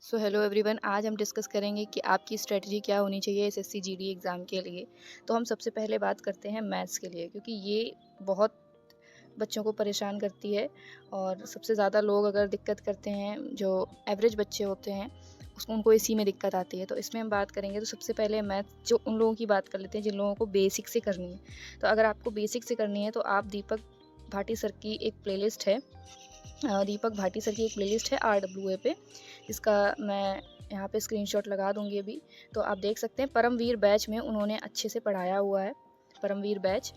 So hello everyone, आज हम discuss करेंगे कि आपकी स्ट्रेटजी क्या होनी चाहिए एसएससी जीडी एग्ज़ाम के लिए। तो हम सबसे पहले बात करते हैं मैथ्स के लिए, क्योंकि ये बहुत बच्चों को परेशान करती है और सबसे ज़्यादा लोग अगर दिक्कत करते हैं जो एवरेज बच्चे होते हैं उसको उनको इसी में दिक्कत आती है। तो इसमें हम बात करेंगे तो सबसे पहले मैथ जो उन लोगों की बात कर लेते हैं जिन लोगों को बेसिक से करनी है। तो अगर आपको बेसिक से करनी है तो आप दीपक भाटी सर की एक प्लेलिस्ट है, दीपक भाटी सर की एक प्लेलिस्ट है RWA पे, जिसका मैं यहाँ पे स्क्रीनशॉट लगा दूँगी अभी। तो आप देख सकते हैं परमवीर बैच में उन्होंने अच्छे से पढ़ाया हुआ है। परमवीर बैच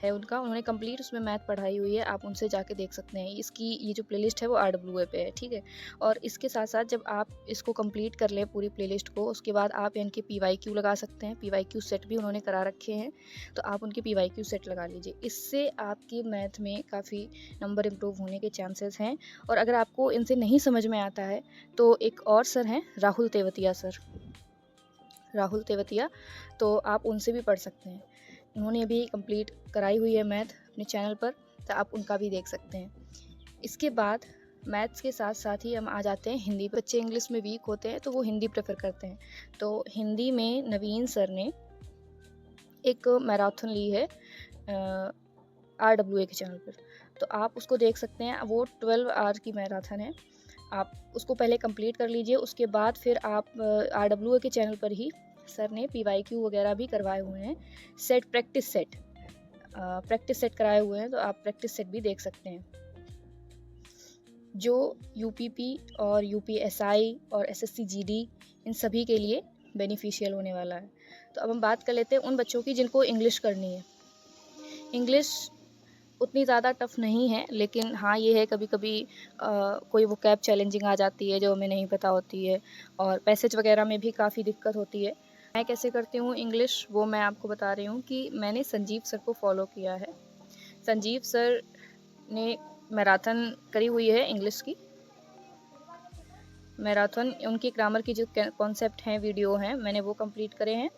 है उनका, उन्होंने कंप्लीट उसमें मैथ पढ़ाई हुई है, आप उनसे जाके देख सकते हैं। इसकी ये जो प्लेलिस्ट है वो RWA पे है, ठीक है। और इसके साथ साथ जब आप इसको कंप्लीट कर लें पूरी प्लेलिस्ट को, उसके बाद आप इनके PYQ लगा सकते हैं। PYQ सेट भी उन्होंने करा रखे हैं, तो आप उनके PYQ सेट लगा लीजिए। इससे आपकी मैथ में काफ़ी नंबर इम्प्रूव होने के चांसेस हैं। और अगर आपको इनसे नहीं समझ में आता है तो एक और सर हैं राहुल तेवतिया सर, राहुल तेवतिया, तो आप उनसे भी पढ़ सकते हैं। उन्होंने अभी कंप्लीट कराई हुई है मैथ अपने चैनल पर, तो आप उनका भी देख सकते हैं। इसके बाद मैथ्स के साथ साथ ही हम आ जाते हैं हिंदी। बच्चे इंग्लिश में वीक होते हैं तो वो हिंदी प्रेफर करते हैं। तो हिंदी में नवीन सर ने एक मैराथन ली है RWA के चैनल पर, तो आप उसको देख सकते हैं। वो 12 आवर की मैराथन है, आप उसको पहले कंप्लीट कर लीजिए। उसके बाद फिर आप RWA के चैनल पर ही सर ने PYQ वगैरह भी करवाए हुए हैं, प्रैक्टिस सेट कराए हुए हैं, तो आप प्रैक्टिस सेट भी देख सकते हैं, जो UPP और UPSI और SSC GD इन सभी के लिए बेनिफिशियल होने वाला है। तो अब हम बात कर लेते हैं उन बच्चों की जिनको इंग्लिश करनी है। इंग्लिश उतनी ज़्यादा टफ नहीं है, लेकिन हाँ ये है कभी कभी कोई वोकैब चैलेंजिंग आ जाती है जो हमें नहीं पता होती है, और पैसेज वगैरह में भी काफ़ी दिक्कत होती है। मैं कैसे करती हूँ इंग्लिश, वो मैं आपको बता रही हूँ कि मैंने संजीव सर को फॉलो किया है। संजीव सर ने मैराथन करी हुई है इंग्लिश की। मैराथन उनकी ग्रामर की जो कॉन्सेप्ट हैं, वीडियो हैं, मैंने वो कंप्लीट करे हैं।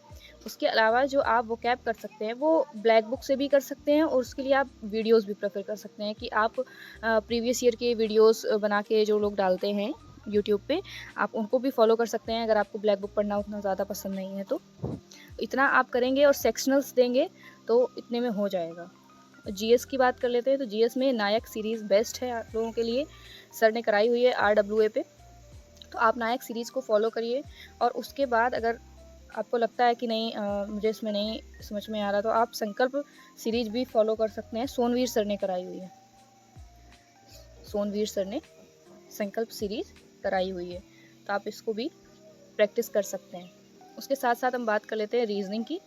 उसके अलावा जो आप वो कैप कर सकते हैं वो ब्लैक बुक से भी कर सकते हैं, और उसके लिए आप वीडियोस भी प्रेफर कर सकते हैं कि आप प्रीवियस ईयर के वीडियोस बना के जो लोग डालते हैं यूट्यूब पे, आप उनको भी फॉलो कर सकते हैं अगर आपको ब्लैक बुक पढ़ना उतना ज़्यादा पसंद नहीं है तो। इतना आप करेंगे और सेक्शनल्स देंगे तो इतने में हो जाएगा। GS की बात कर लेते हैं, तो GS में नायक सीरीज़ बेस्ट है आप लोगों के लिए, सर ने कराई हुई है RWA पे, तो आप नायक सीरीज़ को फॉलो करिए। और उसके बाद अगर आपको लगता है कि नहीं मुझे इसमें नहीं समझ में आ रहा, तो आप संकल्प सीरीज भी फॉलो कर सकते हैं, सोनवीर सर ने कराई हुई है। सोनवीर सर ने संकल्प सीरीज कराई हुई है, तो आप इसको भी प्रैक्टिस कर सकते हैं। उसके साथ साथ हम बात कर लेते हैं रीजनिंग की।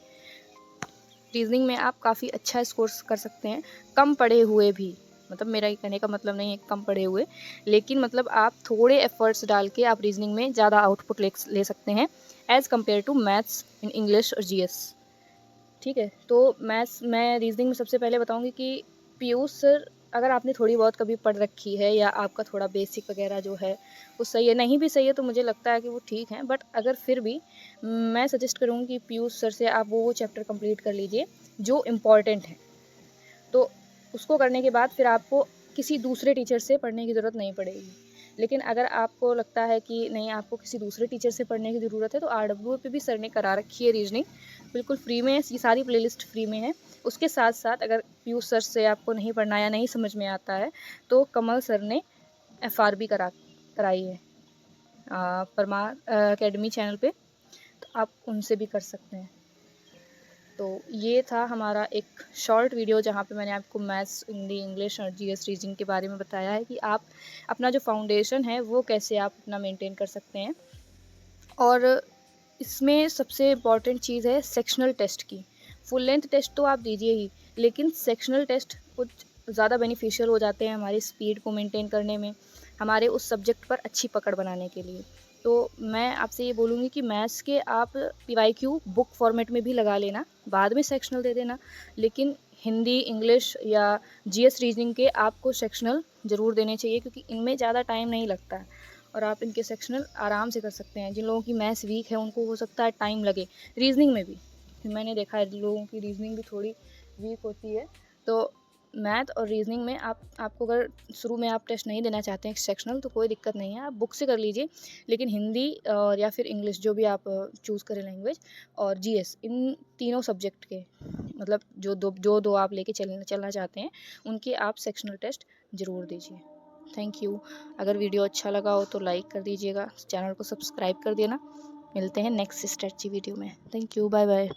रीजनिंग में आप काफ़ी अच्छा स्कोर कर सकते हैं कम पढ़े हुए भी, मतलब मेरा ये कहने का मतलब नहीं है कम पढ़े हुए, लेकिन मतलब आप थोड़े एफर्ट्स डाल के आप रीजनिंग में ज़्यादा आउटपुट ले सकते हैं as compared to maths in English और GS, ठीक है। तो मैथ्स मैं रीजनिंग में सबसे पहले बताऊंगी कि पीयूष सर, अगर आपने थोड़ी बहुत कभी पढ़ रखी है या आपका थोड़ा बेसिक वगैरह जो है वो सही है, नहीं भी सही है तो मुझे लगता है कि वो ठीक है, बट अगर फिर भी मैं सजेस्ट करूँगी कि पीयूष सर से आप वो चैप्टर कंप्लीट कर लीजिए जो इम्पॉर्टेंट है। तो उसको करने के बाद फिर आपको किसी दूसरे टीचर से पढ़ने की ज़रूरत नहीं पड़ेगी। लेकिन अगर आपको लगता है कि नहीं आपको किसी दूसरे टीचर से पढ़ने की ज़रूरत है, तो RWA पे भी सर ने करा रखी है रीजनिंग, बिल्कुल फ्री में, ये सारी प्लेलिस्ट फ्री में है। उसके साथ साथ अगर पीयूष सर से आपको नहीं पढ़ना या नहीं समझ में आता है तो कमल सर ने FRB कराई है परमार अकेडमी चैनल पे, तो आप उनसे भी कर सकते हैं। तो ये था हमारा एक शॉर्ट वीडियो जहाँ पे मैंने आपको मैथ्स, हिंदी, इंग्लिश और GS रीजनिंग के बारे में बताया है कि आप अपना जो फाउंडेशन है वो कैसे आप अपना मेंटेन कर सकते हैं। और इसमें सबसे इम्पॉर्टेंट चीज़ है सेक्शनल टेस्ट की। फुल लेंथ टेस्ट तो आप दीजिए ही, लेकिन सेक्शनल टेस्ट कुछ ज़्यादा बेनिफिशियल हो जाते हैं हमारी स्पीड को मेंटेन करने में, हमारे उस सब्जेक्ट पर अच्छी पकड़ बनाने के लिए। तो मैं आपसे ये बोलूँगी कि मैथ्स के आप PYQ बुक फॉर्मेट में भी लगा लेना, बाद में सेक्शनल दे देना, लेकिन हिंदी, इंग्लिश या GS रीजनिंग के आपको सेक्शनल ज़रूर देने चाहिए, क्योंकि इनमें ज़्यादा टाइम नहीं लगता है और आप इनके सेक्शनल आराम से कर सकते हैं। जिन लोगों की मैथ्स वीक है उनको हो सकता है टाइम लगे रीजनिंग में भी, मैंने देखा है लोगों की रीजनिंग भी थोड़ी वीक होती है, तो मैथ और रीजनिंग में आपको अगर शुरू में आप टेस्ट नहीं देना चाहते हैं सेक्शनल, तो कोई दिक्कत नहीं है, आप बुक से कर लीजिए। लेकिन हिंदी और या फिर इंग्लिश, जो भी आप चूज़ करें लैंग्वेज, और जीएस, इन तीनों सब्जेक्ट के मतलब जो दो आप लेके चलना चाहते हैं, उनके आप सेक्शनल टेस्ट ज़रूर दीजिए। Thank you. अगर वीडियो अच्छा लगा हो तो लाइक कर दीजिएगा, चैनल को सब्सक्राइब कर देना। मिलते हैं नेक्स्ट स्ट्रेटजी वीडियो में। Thank you, bye bye.